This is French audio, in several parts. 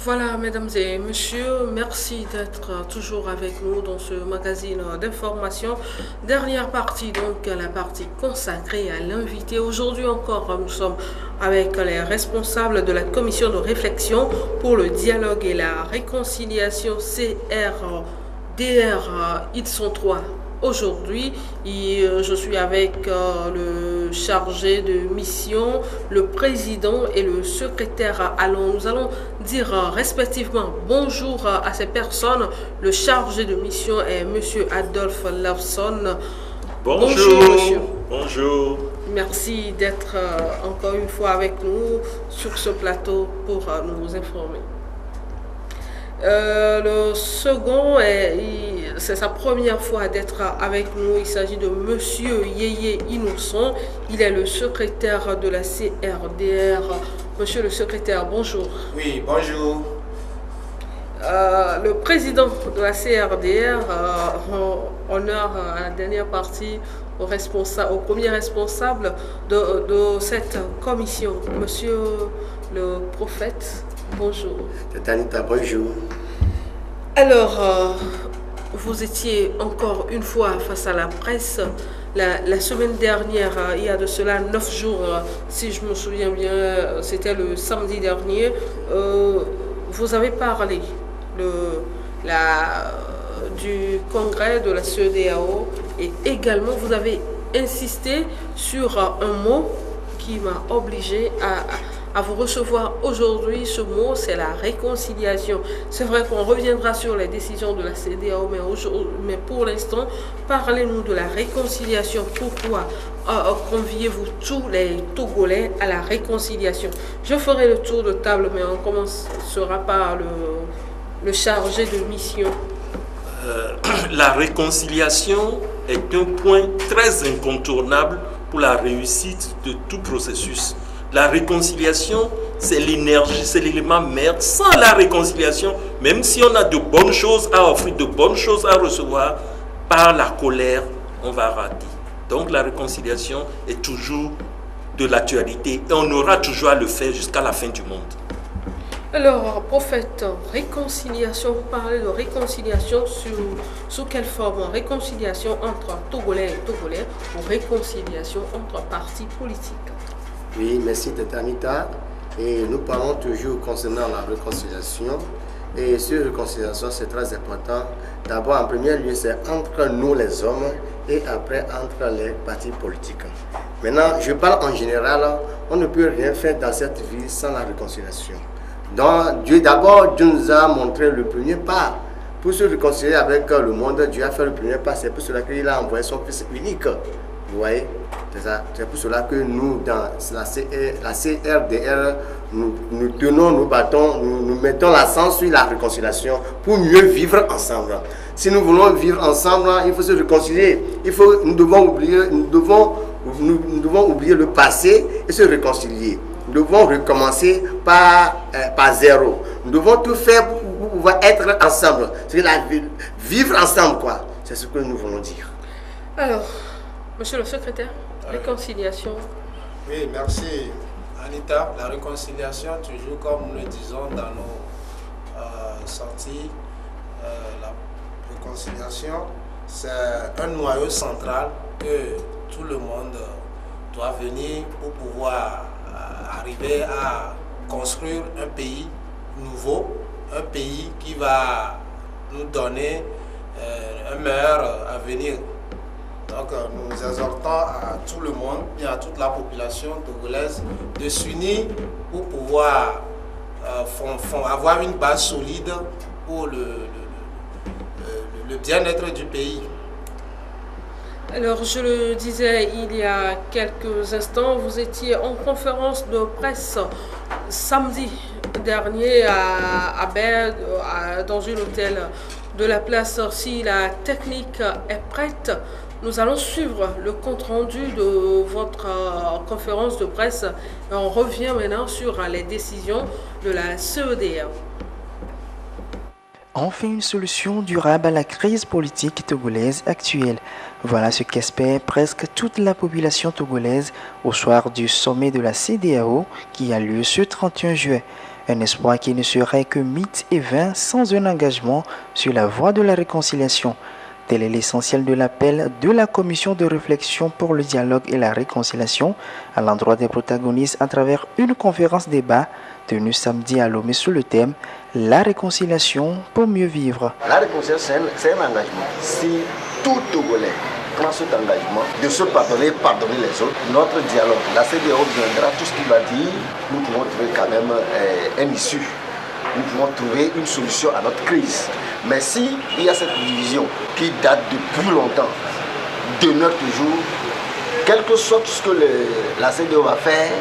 Voilà, mesdames et messieurs, merci d'être toujours avec nous dans ce magazine d'information. Dernière partie, donc la partie consacrée à l'invité. Aujourd'hui encore, nous sommes avec les responsables de la commission de réflexion pour le dialogue et la réconciliation CRDR. Ils sont trois. Aujourd'hui, je suis avec le chargé de mission, le président et le secrétaire. Alors, nous allons dire respectivement bonjour à ces personnes. Le chargé de mission est Monsieur Adolphe Lawson. Bonjour, monsieur. Bonjour. Merci d'être encore une fois avec nous sur ce plateau pour nous informer. Le second, c'est sa première fois d'être avec nous. Il s'agit de Monsieur Yeye Innocent. Il est le secrétaire de la CRDR. Monsieur le secrétaire, bonjour. Oui, bonjour. Le président de la CRDR, honneur à la dernière partie au premier responsable de cette commission, Monsieur le prophète. Bonjour. Tatanita, bonjour. Alors, vous étiez encore une fois face à la presse. La semaine dernière, il y a de cela 9 jours, si je me souviens bien, c'était le samedi dernier, vous avez parlé du congrès de la CEDEAO et également vous avez insisté sur un mot qui m'a obligé à vous recevoir aujourd'hui. Ce mot, c'est la réconciliation. C'est vrai qu'on reviendra sur les décisions de la CEDEAO, mais pour l'instant, parlez-nous de la réconciliation. Pourquoi conviez-vous tous les Togolais à la réconciliation? Je ferai le tour de table, mais on commencera par le chargé de mission. La réconciliation est un point très incontournable pour la réussite de tout processus. La réconciliation, c'est l'énergie, c'est l'élément mère. Sans la réconciliation, même si on a de bonnes choses à offrir, de bonnes choses à recevoir, par la colère, on va rater. Donc la réconciliation est toujours de l'actualité et on aura toujours à le faire jusqu'à la fin du monde. Alors, prophète, réconciliation, vous parlez de réconciliation sous quelle forme? Réconciliation entre Togolais et Togolais ou réconciliation entre partis politiques? Oui, merci Tatanita. Et nous parlons toujours concernant la réconciliation. Et sur réconciliation, c'est très important. D'abord, en premier lieu, c'est entre nous les hommes et après entre les partis politiques. Maintenant, je parle en général, on ne peut rien faire dans cette vie sans la réconciliation. Donc, Dieu nous a montré le premier pas. Pour se réconcilier avec le monde, Dieu a fait le premier pas. C'est pour cela qu'il a envoyé son Fils unique. Vous voyez, c'est pour cela que nous, dans la CRDR, nous tenons, nous battons, nous mettons l'accent sur la réconciliation pour mieux vivre ensemble. Si nous voulons vivre ensemble, il faut se réconcilier. Nous devons oublier le passé et se réconcilier. Nous devons recommencer par zéro. Nous devons tout faire pour pouvoir être ensemble. C'est vivre ensemble, quoi. C'est ce que nous voulons dire. Alors, monsieur le secrétaire, réconciliation. Oui, merci Anita. La réconciliation, toujours comme nous le disons dans nos sorties, la réconciliation, c'est un noyau central que tout le monde doit venir pour pouvoir arriver à construire un pays nouveau, un pays qui va nous donner un meilleur avenir. Donc nous exhortons à tout le monde et à toute la population togolaise de s'unir pour pouvoir avoir une base solide pour le bien-être du pays. Alors, je le disais il y a quelques instants, vous étiez en conférence de presse samedi dernier à Berne, dans un hôtel de la place. Si la technique est prête, nous allons suivre le compte-rendu de votre conférence de presse. Et on revient maintenant sur les décisions de la CEDEAO. Enfin, une solution durable à la crise politique togolaise actuelle. Voilà ce qu'espère presque toute la population togolaise au soir du sommet de la CEDEAO qui a lieu ce 31 juillet. Un espoir qui ne serait que mythe et vain sans un engagement sur la voie de la réconciliation. Tel est l'essentiel de l'appel de la commission de réflexion pour le dialogue et la réconciliation à l'endroit des protagonistes à travers une conférence débat tenue samedi à Lomé sous le thème « La réconciliation pour mieux vivre ». La réconciliation, c'est un engagement. Si tout Togolais prend cet engagement de se pardonner les autres, notre dialogue, la CEDEAO viendra, tout ce qu'il va dire, nous pouvons trouver quand même une issue. Nous pouvons trouver une solution à notre crise. Mais s'il y a cette division qui date depuis longtemps, demeure toujours, quelque soit ce que la CEDEAO va faire,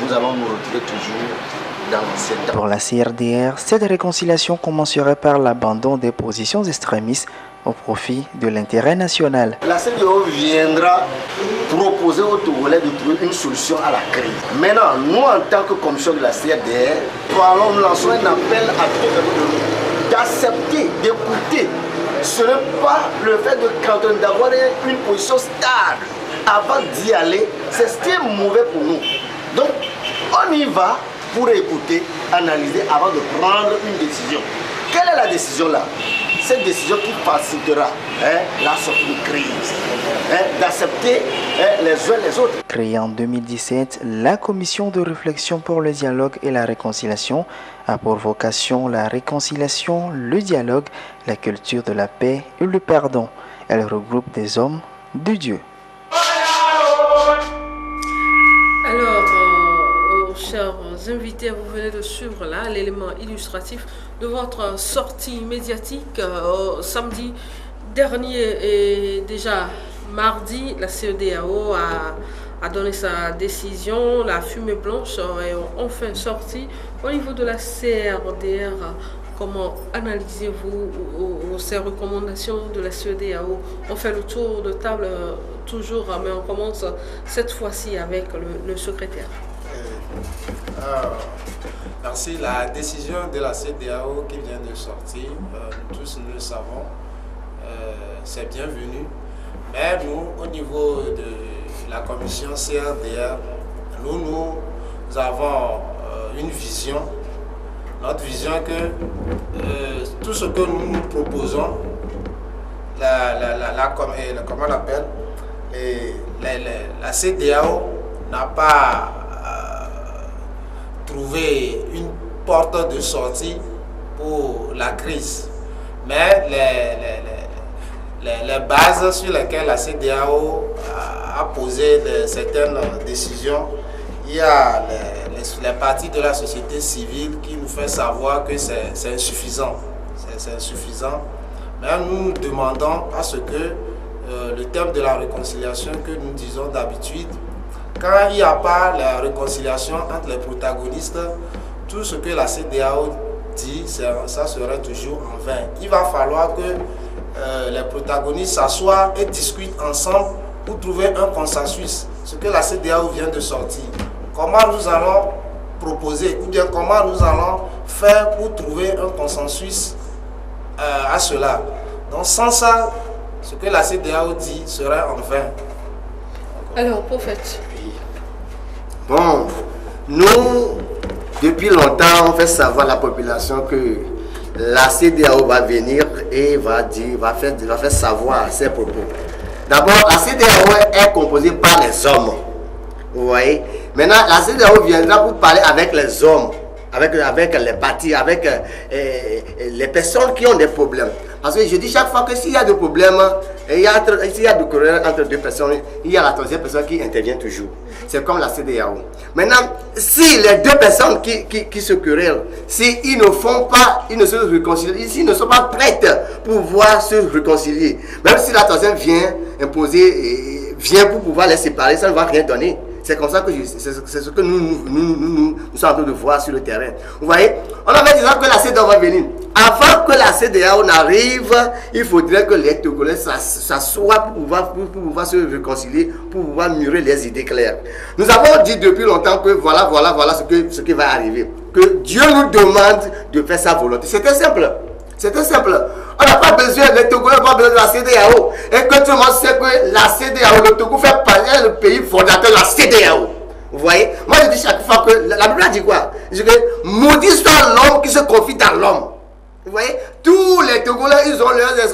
nous allons nous retrouver toujours dans l'ancien temps. Pour la CRDR, cette réconciliation commencerait par l'abandon des positions extrémistes au profit de l'intérêt national. La CEDEAO viendra proposer aux Togolais de trouver une solution à la crise. Maintenant, nous, en tant que commission de la CRDR, nous lançons un appel à tout le monde d'accepter, d'écouter. Ce n'est pas le fait de cantonner, d'avoir une position stable avant d'y aller, c'est ce qui est mauvais pour nous. Donc, on y va pour écouter, analyser avant de prendre une décision. Quelle est la décision là? Cette décision qui facilitera la sortie de crise, d'accepter les uns les autres. Créée en 2017, la commission de réflexion pour le dialogue et la réconciliation a pour vocation la réconciliation, le dialogue, la culture de la paix et le pardon. Elle regroupe des hommes de Dieu. Alors, chers invités, vous venez de suivre là l'élément illustratif de votre sortie médiatique samedi dernier et déjà mardi, la CEDEAO a donné sa décision, la fumée blanche est enfin sortie. Au niveau de la CRDR, comment analysez-vous ces recommandations de la CEDEAO? On fait le tour de table toujours, mais on commence cette fois-ci avec le secrétaire. Merci. La décision de la CEDEAO qui vient de sortir, nous tous nous le savons, c'est bienvenu. Mais nous, au niveau de la commission CRDR, nous avons une vision. Notre vision est que tout ce que nous nous proposons, comment on appelle, la CEDEAO n'a pas trouvé une porte de sortie pour la crise. Mais les bases sur lesquelles la CEDEAO a posé certaines décisions, il y a les parties de la société civile qui nous fait savoir que c'est insuffisant. C'est insuffisant. Mais nous demandons à ce que le thème de la réconciliation que nous disons d'habitude, quand il n'y a pas la réconciliation entre les protagonistes, tout ce que la CEDEAO dit, ça serait toujours en vain. Il va falloir que les protagonistes s'assoient et discutent ensemble pour trouver un consensus. Ce que la CEDEAO vient de sortir. Comment nous allons proposer, ou bien comment nous allons faire pour trouver un consensus à cela. Donc sans ça, ce que la CEDEAO dit serait en vain. Alors, prophète. Bon, nous, depuis longtemps, on fait savoir à la population que la CEDEAO va venir et va faire savoir ses propos. D'abord, la CEDEAO est composée par les hommes. Vous voyez? Maintenant, la CEDEAO viendra pour parler avec les hommes, avec les partis, avec les personnes qui ont des problèmes. Parce que je dis chaque fois que s'il y a des problèmes, s'il y a des querelles entre deux personnes, il y a la troisième personne qui intervient toujours. C'est comme la CEDEAO. Maintenant, si les deux personnes qui se querellent, s'ils ne font pas, ils ne se réconcilient, s'ils ne sont pas prêts pour pouvoir se réconcilier, même si la troisième vient imposer, vient pour pouvoir les séparer, ça ne va rien donner. C'est comme ça que c'est ce que nous sommes en train de voir sur le terrain. Vous voyez, on avait dit que la CEDEAO va venir. Avant que la CEDEAO n'arrive, il faudrait que les Togolais s'assoient pour pouvoir se réconcilier, pour pouvoir mûrir les idées claires. Nous avons dit depuis longtemps que voilà ce qui va arriver. Que Dieu nous demande de faire sa volonté. C'était simple. C'était simple. On n'a pas besoin, les Togolais n'ont pas besoin de la CEDEAO. Et que tout le monde sait que la CEDEAO, le Togo fait partie du pays fondateur de la CEDEAO. Vous voyez? Moi je dis chaque fois que la Bible dit quoi? Je dis, maudit soit l'homme qui se confie dans l'homme. Vous voyez, tous les Togolais, ils ont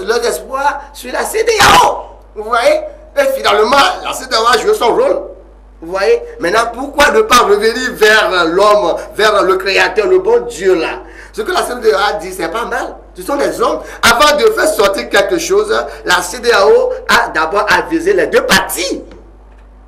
leur espoir sur la CEDEAO. Vous voyez, et finalement, la CEDEAO a joué son rôle. Vous voyez, maintenant, pourquoi ne pas revenir vers l'homme, vers le Créateur, le bon Dieu là? Ce que la CEDEAO a dit, c'est pas mal. Ce sont les hommes. Avant de faire sortir quelque chose, la CEDEAO a d'abord avisé les deux parties.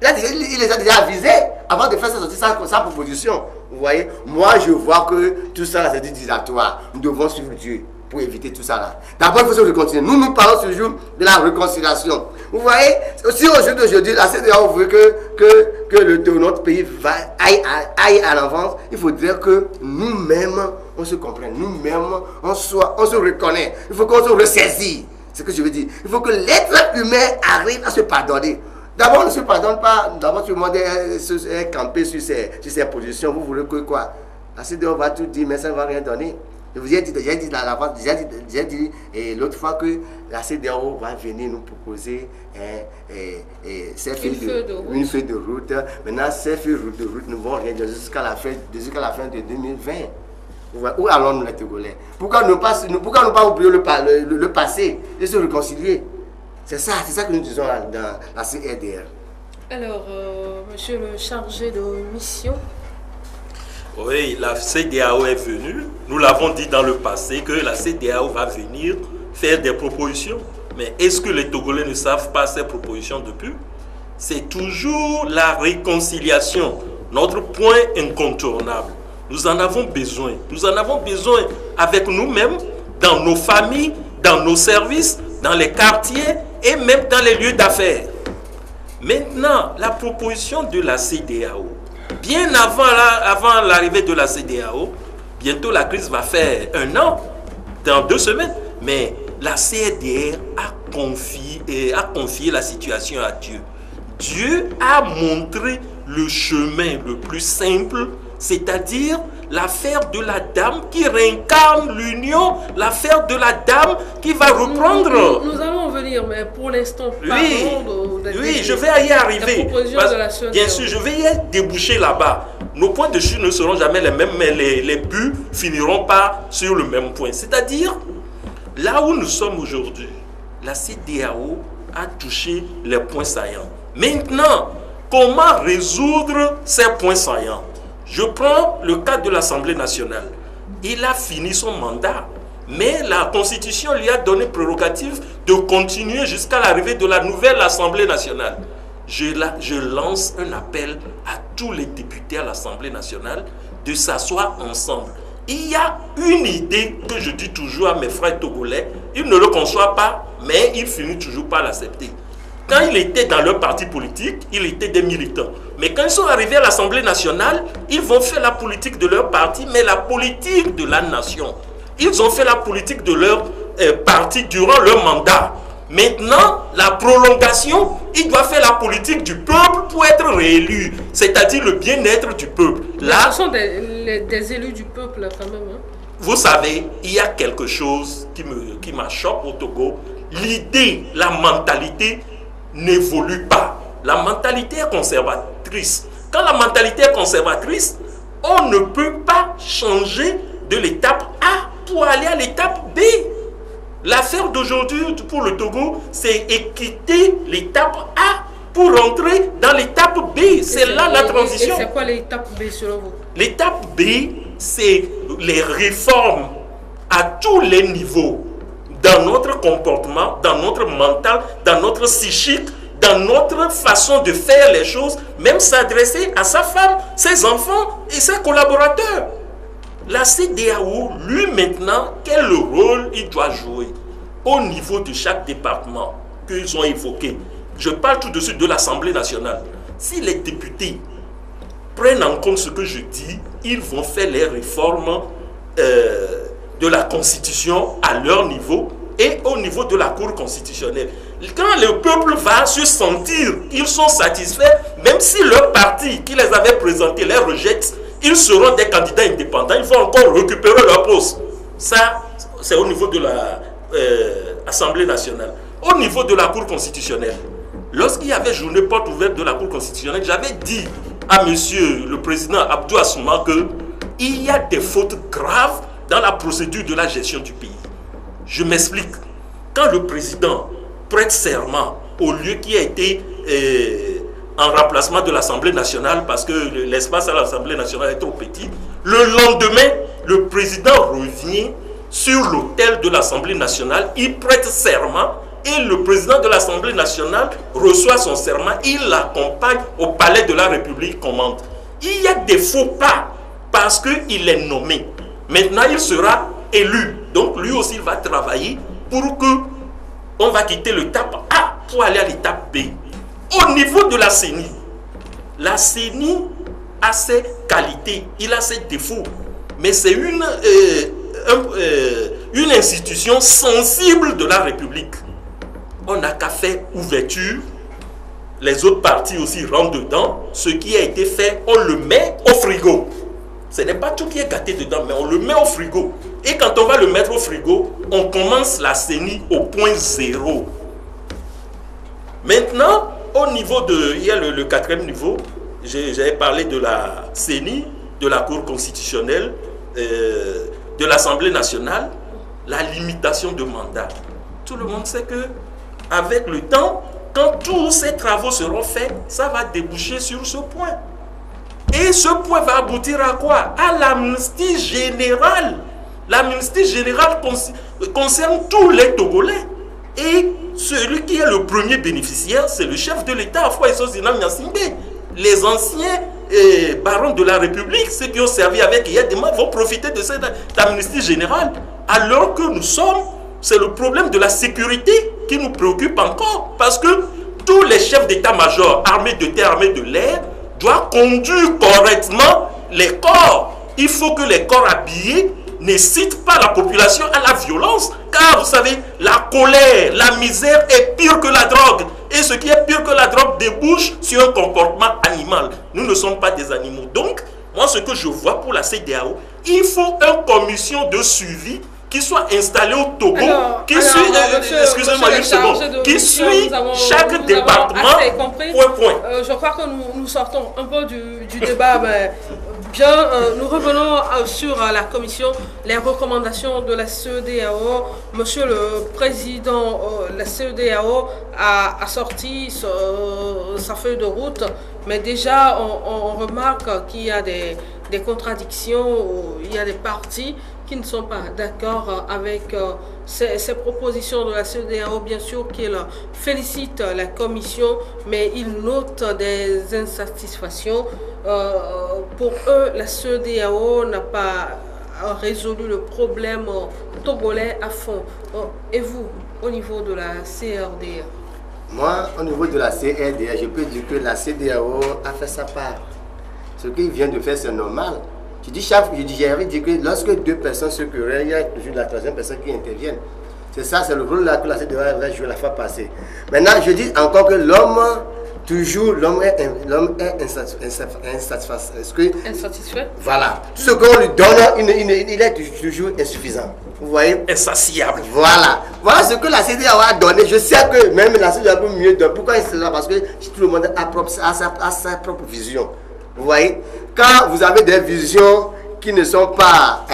Il les a déjà avisés avant de faire sortir sa proposition. Vous voyez, moi je vois que tout ça c'est dilatoire. Nous devons suivre Dieu pour éviter tout ça là. D'abord, il faut se réconcilier. Nous parlons toujours de la réconciliation. Vous voyez, si aujourd'hui la CEDEAO veut que notre pays aille à l'avance, il faudrait que nous-mêmes, on se comprenne, nous-mêmes, on se reconnaît. Il faut qu'on se ressaisit. C'est ce que je veux dire. Il faut que l'être humain arrive à se pardonner. D'abord, on ne se pardonne pas. D'abord, tout le monde est campé sur ses positions. Vous voulez que quoi? La CEDEAO va tout dire, mais ça ne va rien donner. Je vous ai dit, j'ai dit l'autre fois que la CEDEAO va venir nous proposer une feuille de route. Maintenant, ces feuilles de route ne vont rien dire jusqu'à la fin de 2020. Où allons-nous les Togolais? Pourquoi ne pas oublier le passé et se réconcilier? C'est ça que nous disons dans la CRDR. Alors, monsieur le chargé de mission. Oui, la CEDEAO est venue. Nous l'avons dit dans le passé que la CEDEAO va venir faire des propositions. Mais est-ce que les Togolais ne savent pas ces propositions depuis? C'est toujours la réconciliation, notre point incontournable. Nous en avons besoin. Nous en avons besoin avec nous-mêmes, dans nos familles, dans nos services, dans les quartiers et même dans les lieux d'affaires. Maintenant, la proposition de la CEDEAO, bien avant l'arrivée de la CEDEAO, bientôt la crise va faire 1 an, dans 2 semaines, mais la CRDR a confié la situation à Dieu. Dieu a montré le chemin le plus simple, c'est-à-dire l'affaire de la dame qui réincarne l'union, l'affaire de la dame qui va reprendre. Nous allons venir, mais pour l'instant, oui, je vais y arriver. Bien sûr, je vais y déboucher là-bas. Nos points de chute ne seront jamais les mêmes, mais les buts finiront pas sur le même point. C'est-à-dire, là où nous sommes aujourd'hui, la CEDEAO a touché les points saillants. Maintenant, comment résoudre ces points saillants? Je prends le cas de l'Assemblée nationale. Il a fini son mandat, mais la Constitution lui a donné prérogative de continuer jusqu'à l'arrivée de la nouvelle Assemblée nationale. Je lance un appel à tous les députés à l'Assemblée nationale de s'asseoir ensemble. Il y a une idée que je dis toujours à mes frères togolais, ils ne le conçoivent pas, mais ils finissent toujours par l'accepter. Quand ils étaient dans leur parti politique, ils étaient des militants. Mais quand ils sont arrivés à l'Assemblée nationale, ils vont faire la politique de leur parti, mais la politique de la nation. Ils ont fait la politique de leur parti durant leur mandat. Maintenant, la prolongation, ils doivent faire la politique du peuple pour être réélus, c'est-à-dire le bien-être du peuple. Là, ce sont des élus du peuple quand même. Hein? Vous savez, il y a quelque chose qui m'achoppe au Togo. L'idée, la mentalité n'évolue pas. La mentalité est conservatrice. Quand la mentalité est conservatrice, on ne peut pas changer de l'étape A pour aller à l'étape B. L'affaire d'aujourd'hui pour le Togo, c'est quitter l'étape A pour rentrer dans l'étape B. C'est là la transition. Et c'est quoi l'étape B selon vous? L'étape B, c'est les réformes à tous les niveaux. Dans notre comportement, dans notre mental, dans notre psychique, dans notre façon de faire les choses, même s'adresser à sa femme, ses enfants et ses collaborateurs. La CEDEAO, lui maintenant, quel rôle il doit jouer au niveau de chaque département qu'ils ont évoqué? Je parle tout de suite de l'Assemblée nationale. Si les députés prennent en compte ce que je dis, ils vont faire les réformes de la Constitution à leur niveau et au niveau de la Cour constitutionnelle. Quand le peuple va se sentir qu'ils sont satisfaits, même si leur parti qui les avait présentés les rejette, ils seront des candidats indépendants, ils vont encore récupérer leur poste. Ça, c'est au niveau de l'Assemblée nationale. Au niveau de la Cour constitutionnelle, lorsqu'il y avait journée porte ouverte de la Cour constitutionnelle, j'avais dit à monsieur le président Abdou Assouma qu'il il y a des fautes graves dans la procédure de la gestion du pays. Je m'explique. Quand le président prête serment au lieu qui a été en remplacement de l'Assemblée nationale parce que l'espace à l'Assemblée nationale est trop petit, le lendemain, le président revient sur l'autel de l'Assemblée nationale, il prête serment et le président de l'Assemblée nationale reçoit son serment, il l'accompagne au palais de la République commande. Il y a des faux pas parce qu'il est nommé. Maintenant, il sera élu. Donc, lui aussi, il va travailler pour que on va quitter l'étape A pour aller à l'étape B. Au niveau de la CENI a ses qualités, il a ses défauts. Mais c'est une institution sensible de la République. On n'a qu'à faire ouverture. Les autres partis aussi rentrent dedans. Ce qui a été fait, on le met au frigo. Ce n'est pas tout qui est gâté dedans, mais on le met au frigo. Et quand on va le mettre au frigo, on commence la CENI au point zéro. Maintenant, au niveau de... Il y a le quatrième niveau. J'avais parlé de la CENI, de la Cour constitutionnelle, de l'Assemblée nationale, la limitation de mandat. Tout le monde sait que avec le temps, quand tous ces travaux seront faits, ça va déboucher sur ce point. Et ce point va aboutir à quoi? À l'amnistie générale. L'amnistie générale concerne tous les Togolais. Et celui qui est le premier bénéficiaire, c'est le chef de l'État, Afwa-Isso Zinam Gnassingbé. Les anciens barons de la République, ceux qui ont servi avec Yadema, vont profiter de cette amnistie générale. Alors que nous sommes, c'est le problème de la sécurité qui nous préoccupe encore. Parce que tous les chefs d'état-major, armés de terre, armés de l'air, doivent conduire correctement les corps. Il faut que les corps habillés n'incitent pas la population à la violence. Car vous savez, la colère, la misère est pire que la drogue. Et ce qui est pire que la drogue débouche sur un comportement animal. Nous ne sommes pas des animaux. Donc, moi, ce que je vois pour la CEDEAO, il faut une commission de suivi qui soit installée au Togo, qui suit, excusez-moi une seconde, qui suit chaque département point. Je crois que nous sortons un peu du débat. Nous revenons sur la commission, les recommandations de la CEDEAO. Monsieur le Président, la CEDEAO a sorti sa feuille de route, mais déjà on remarque qu'il y a des contradictions, il y a des partis qui ne sont pas d'accord avec ces propositions de la CEDEAO. Bien sûr qu'ils félicitent la commission, mais ils notent des insatisfactions. Pour eux, la CEDEAO n'a pas résolu le problème togolais à fond. Et vous, au niveau de la CRDA? Moi, au niveau de la CRDA, je peux dire que la CEDEAO a fait sa part. Ce qu'il vient de faire, c'est normal. J'avais dit que lorsque deux personnes se querellent, il y a toujours la troisième personne qui intervient. C'est ça, c'est le rôle là que la CEDEAO va jouer la fois passée. Maintenant, je dis encore que l'homme est insatisfait. Voilà. Tout ce qu'on lui donne, il est toujours insuffisant. Vous voyez? Insatiable. Voilà. Voilà ce que la CEDEAO a donné. Je sais que même la CEDEAO peut mieux donner. Pourquoi c'est là? Parce que tout le monde a sa propre vision. Vous voyez? Quand vous avez des visions qui ne sont pas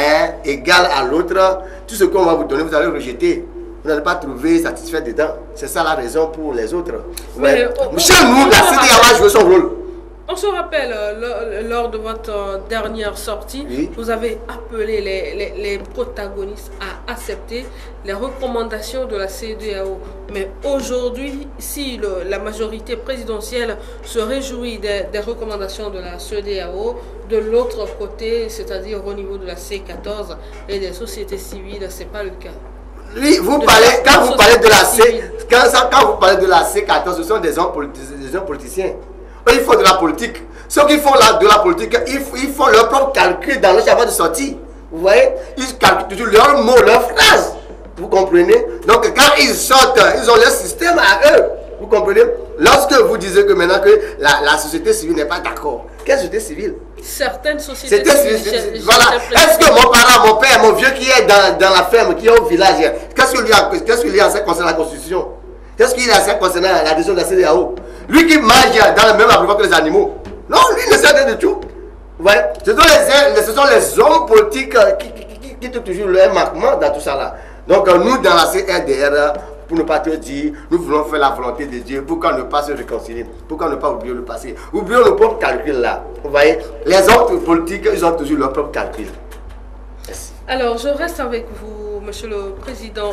égales à l'autre, tout ce qu'on va vous donner, vous allez rejeter. Vous n'allez pas trouver satisfait dedans. C'est ça la raison pour les autres. Mais chez nous, la CEDEAO a joué son rôle. On se rappelle, lors de votre dernière sortie, oui, vous avez appelé les protagonistes à accepter les recommandations de la CEDEAO. Mais aujourd'hui, si la majorité présidentielle se réjouit des recommandations de la CEDEAO, de l'autre côté, c'est-à-dire au niveau de la C14 et des sociétés civiles, ce n'est pas le cas. Oui, quand vous parlez de la C14, ce sont des hommes politiciens. Eux, ils font de la politique. Ceux qui font de la politique, ils font leur propre calcul dans le avant de sortie. Vous voyez? Ils calculent toujours leurs mots, leurs phrases. Vous comprenez? Donc, quand ils sortent, ils ont leur système à eux. Vous comprenez? Lorsque vous disiez que maintenant que la société civile n'est pas d'accord, quelle société civile? Certaines sociétés civiles. Voilà. Est-ce que mon parent, mon père, mon vieux qui est dans la ferme, qui est au village, qu'est-ce qu'il y a à ça concernant la Constitution? Qu'est-ce qu'il y a à ça concernant la décision de la CEDEAO? Lui qui mange dans le même abreuvoir que les animaux. Non, lui ne sait rien de tout. voyez, ce sont les hommes politiques qui ont toujours leur marquement dans tout ça là. Donc nous, dans la CRDR, pour ne pas te dire, nous voulons faire la volonté de Dieu. Pourquoi ne pas se réconcilier? Pourquoi ne pas oublier le passé? Oublions nos propres calculs là. Vous voyez, les autres politiques, ils ont toujours leurs propres calculs. Merci. Alors, je reste avec vous, Monsieur le Président.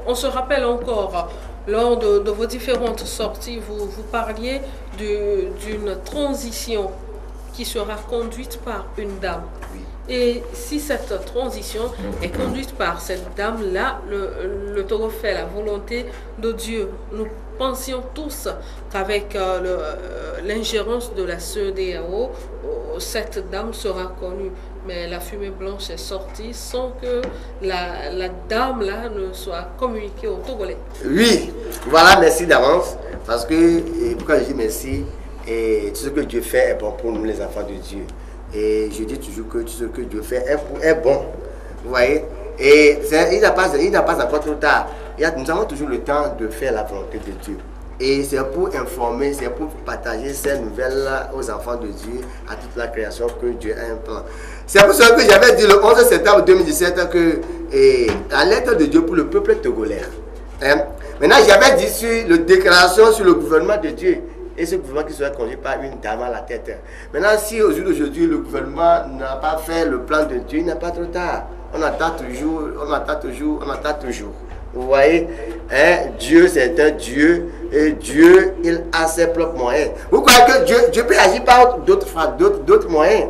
On se rappelle encore, lors de vos différentes sorties, vous parliez d'une transition qui sera conduite par une dame. Oui. Et si cette transition est conduite par cette dame-là, le Togo fait la volonté de Dieu. Nous pensions tous qu'avec l'ingérence de la CEDEAO, cette dame sera connue. Mais la fumée blanche est sortie sans que la dame-là ne soit communiquée aux Togolais. Oui, voilà, merci d'avance. Parce que, pourquoi je dis merci, et tout ce que Dieu fait est bon pour nous, les enfants de Dieu. Et je dis toujours que tout ce que Dieu fait est bon. Vous voyez? Et il n'a pas encore trop tard. Nous avons toujours le temps de faire la volonté de Dieu. Et c'est pour informer, c'est pour partager ces nouvelles-là aux enfants de Dieu, à toute la création, que Dieu a un plan. C'est pour ça que j'avais dit le 11 septembre 2017 que la lettre de Dieu pour le peuple togolais. Maintenant, j'avais dit sur la déclaration sur le gouvernement de Dieu. Et ce gouvernement qui sera conduit par une dame à la tête. Maintenant, si au jour d'aujourd'hui, le gouvernement n'a pas fait le plan de Dieu, il n'est pas trop tard. On attend toujours. Vous voyez, Dieu, c'est un Dieu. Et Dieu, il a ses propres moyens. Vous croyez que Dieu peut agir par d'autres moyens?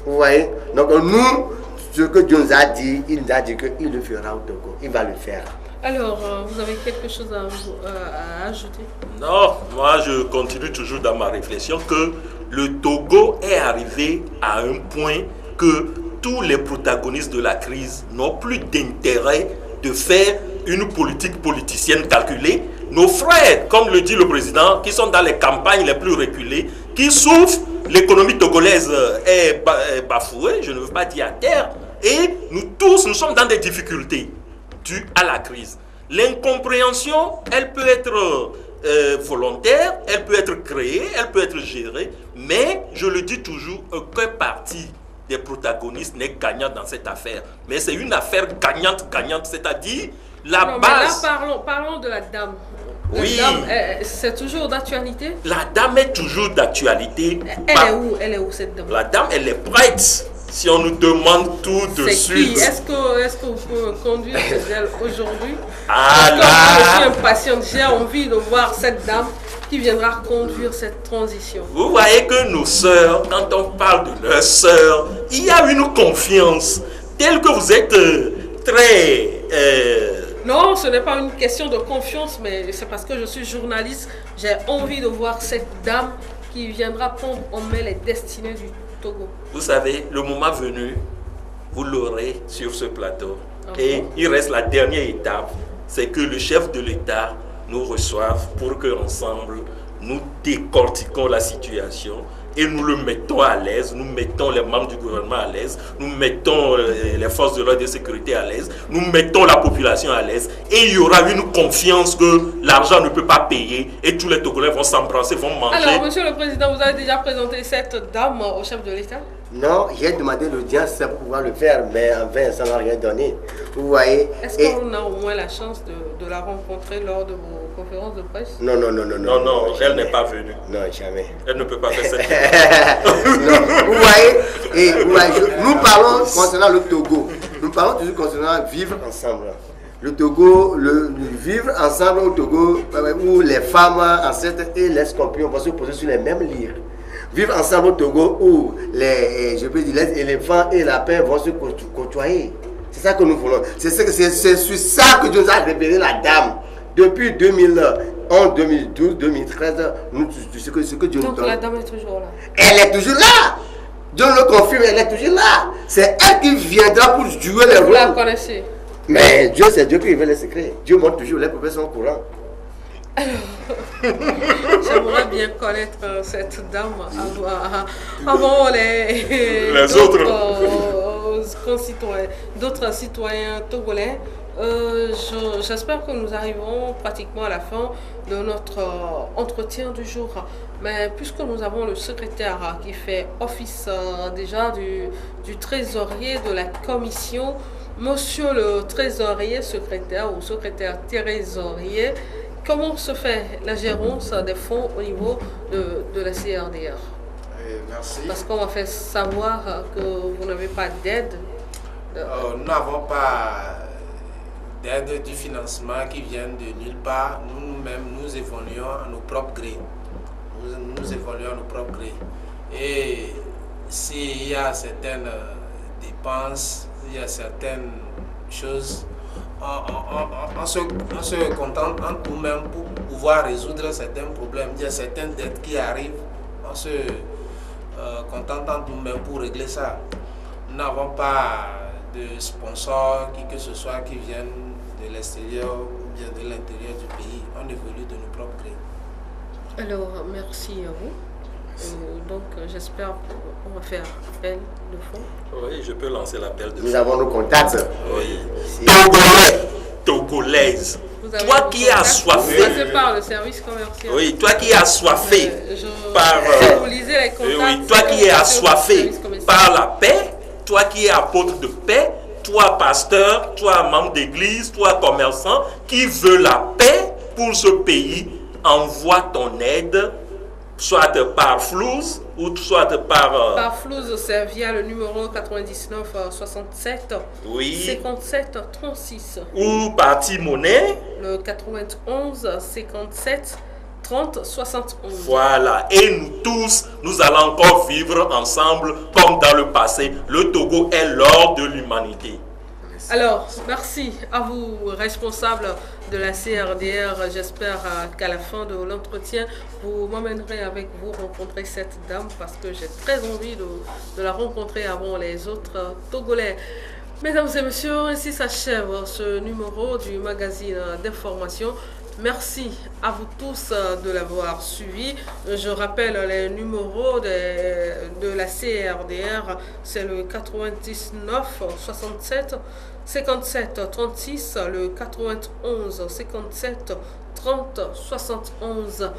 Vous voyez? Donc nous, ce que Dieu nous a dit, il nous a dit qu'il le fera au Togo. Il va le faire. Alors, vous avez quelque chose à ajouter? Non, moi je continue toujours dans ma réflexion que le Togo est arrivé à un point que tous les protagonistes de la crise n'ont plus d'intérêt de faire une politique politicienne calculée. Nos frères, comme le dit le président, qui sont dans les campagnes les plus reculées, qui souffrent, l'économie togolaise est bafouée, je ne veux pas dire à terre, et nous tous, nous sommes dans des difficultés dues à la crise. L'incompréhension, elle peut être volontaire, elle peut être créée, elle peut être gérée, mais je le dis toujours, aucun parti des protagonistes n'est gagnant dans cette affaire. Mais c'est une affaire gagnante, c'est-à-dire la base... Mais là, parlons de la dame. Oui. C'est toujours d'actualité? La dame est toujours d'actualité. Elle est où cette dame? La dame, elle est prête. Si on nous demande tout de suite. Est-ce que vous pouvez me conduire chez elle aujourd'hui? Ah là! Je suis impatiente, j'ai envie de voir cette dame qui viendra conduire cette transition. Vous voyez que nos sœurs, quand on parle de leurs sœurs, il y a une confiance telle que vous êtes très... Non, ce n'est pas une question de confiance, mais c'est parce que je suis journaliste. J'ai envie de voir cette dame qui viendra prendre en main les destinées du Togo. Vous savez, le moment venu, vous l'aurez sur ce plateau. Okay. Et il reste la dernière étape, c'est que le chef de l'État nous reçoive pour que ensemble nous décortiquons la situation et nous le mettons à l'aise, nous mettons les membres du gouvernement à l'aise, nous mettons les forces de l'ordre et de sécurité à l'aise, nous mettons la population à l'aise et il y aura une confiance que l'argent ne peut pas payer et tous les Togolais vont s'embrasser, vont manger. Alors, Monsieur le Président, vous avez déjà présenté cette dame au chef de l'État? Non, j'ai demandé l'audience pour pouvoir le faire, mais en vain, ça n'a rien donné. Vous voyez? Est-ce qu'on a au moins la chance de la rencontrer lors de vos conférences de presse? Non, elle n'est pas venue. Non, jamais. Elle ne peut pas faire cette non, vous voyez, nous parlons concernant le Togo. Nous parlons toujours concernant vivre ensemble. Le Togo, le vivre ensemble au Togo, où les femmes enceintes et les scorpions vont se poser sur les mêmes lits. Vivre ensemble au Togo où les éléphants et lapins vont se côtoyer. C'est ça que nous voulons. C'est sur ça que Dieu nous a révélé la dame. Depuis 2011, 2012, 2013, ce que Dieu nous donne. Donc la dame est toujours là. Elle est toujours là. Dieu le confirme, elle est toujours là. C'est elle qui viendra pour jouer les rôles. Vous la connaissez? Mais Dieu, c'est Dieu qui révèle les secrets. Dieu montre toujours, les prophètes sont au courant. Alors, j'aimerais bien connaître cette dame avant les autres concitoyens, d'autres citoyens togolais. J'espère que nous arrivons pratiquement à la fin de notre entretien du jour. Mais puisque nous avons le secrétaire qui fait office déjà du trésorier de la commission, monsieur le trésorier secrétaire ou secrétaire trésorier, comment se fait la gérance des fonds au niveau de la CRDR? Merci. Parce qu'on m'a fait savoir que vous n'avez pas d'aide. Nous n'avons pas d'aide du financement qui vient de nulle part. Nous-mêmes, nous évoluons à nos propres grés. Nous évoluons à nos propres grés. Et s'il y a certaines dépenses, il y a certaines choses, on se contente entre nous-mêmes pour pouvoir résoudre certains problèmes. Il y a certaines dettes qui arrivent, on se contente entre nous-mêmes pour régler ça. Nous n'avons pas de sponsors, qui que ce soit, qui viennent de l'extérieur ou bien de l'intérieur du pays. On évolue de nos propres grés. Alors, merci à vous. Donc, j'espère qu'on va faire appel de fonds. Oui, je peux lancer l'appel de fonds. Nous avons nos contacts. Oui. Si- Togolaise. Vous avez Toi vos qui es contacts, assoiffé. vous passez par le service commercial. Oui, toi qui es assoiffé par... Vous lisez les contacts. oui, toi qui es assoiffé service commercial. par la paix, toi qui es apôtre de paix, toi pasteur, toi membre d'église, toi commerçant, qui veut la paix pour ce pays, envoie ton aide, soit par Flouz ou soit par... Par Flouz, c'est via le numéro 99 67 oui, 57 36. ou par Timonet. Le 91 57 30 71. Voilà, et nous tous, nous allons encore vivre ensemble comme dans le passé. Le Togo est l'or de l'humanité. Alors, merci à vous, responsables de la CRDR. J'espère qu'à la fin de l'entretien, vous m'emmènerez avec vous rencontrer cette dame parce que j'ai très envie de la rencontrer avant les autres Togolais. Mesdames et messieurs, ainsi s'achève ce numéro du magazine d'information. Merci à vous tous de l'avoir suivi. Je rappelle les numéros de la CRDR, c'est le 99 67 57 36, le 91 57 30 71.